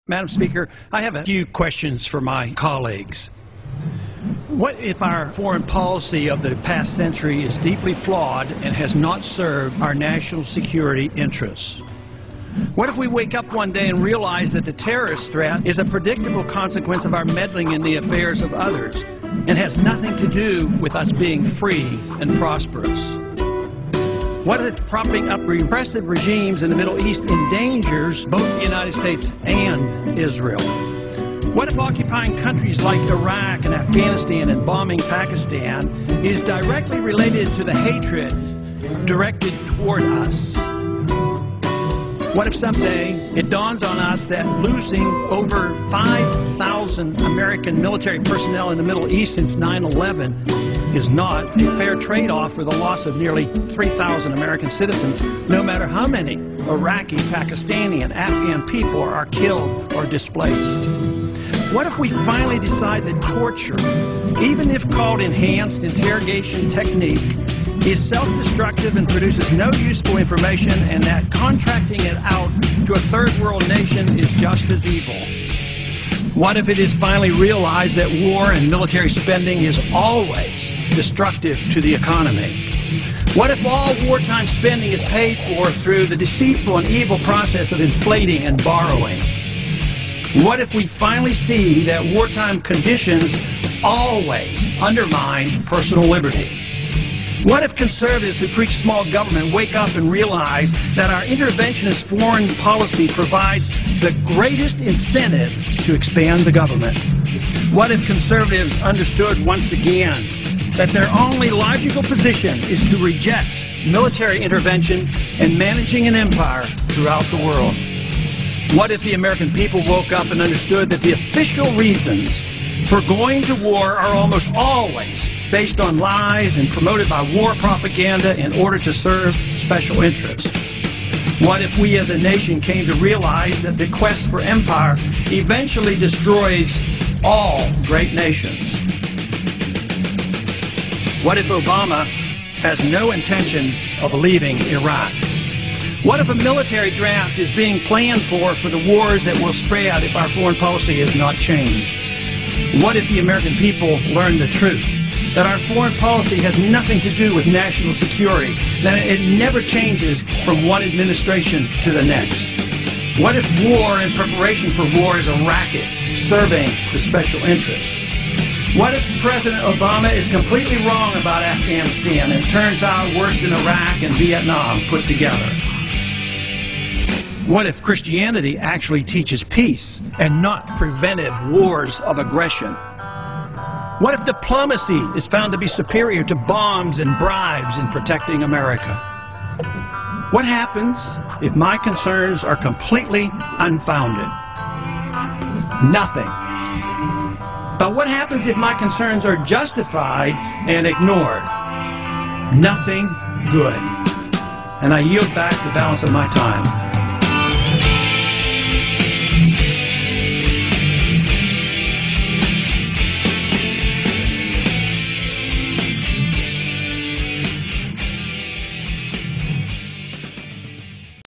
Madam Speaker, I have a few questions for my colleagues. What if our foreign policy of the past century is deeply flawed and has not served our national security interests? What if we wake up one day and realize that the terrorist threat is a predictable consequence of our meddling in the affairs of others and has nothing to do with us being free and prosperous? What if propping up repressive regimes in the Middle East endangers both the United States and Israel? What if occupying countries like Iraq and Afghanistan and bombing Pakistan is directly related to the hatred directed toward us? What if someday it dawns on us that losing over 5,000 American military personnel in the Middle East since 9/11 is not a fair trade-off for the loss of nearly 3,000 American citizens, no matter how many Iraqi, Pakistani, and Afghan people are killed or displaced? What if we finally decide that torture, even if called enhanced interrogation technique, is self-destructive and produces no useful information, and that contracting it out to a third world nation is just as evil? What if it is finally realized that war and military spending is always destructive to the economy? What if all wartime spending is paid for through the deceitful and evil process of inflating and borrowing? What if we finally see that wartime conditions always undermine personal liberty? What if conservatives who preach small government wake up and realize that our interventionist foreign policy provides the greatest incentive to expand the government? What if conservatives understood once again that their only logical position is to reject military intervention and managing an empire throughout the world? What if the American people woke up and understood that the official reasons for going to war are almost always based on lies and promoted by war propaganda in order to serve special interests? What if we as a nation came to realize that the quest for empire eventually destroys all great nations? What if Obama has no intention of leaving Iraq? What if a military draft is being planned for the wars that will spread if our foreign policy is not changed? What if the American people learn the truth, that our foreign policy has nothing to do with national security, that it never changes from one administration to the next? What if war and preparation for war is a racket serving the special interests? What if President Obama is completely wrong about Afghanistan and turns out worse than Iraq and Vietnam put together? What if Christianity actually teaches peace and not preventive wars of aggression? What if diplomacy is found to be superior to bombs and bribes in protecting America? What happens if my concerns are completely unfounded? Nothing. But what happens if my concerns are justified and ignored? Nothing good. And I yield back the balance of my time.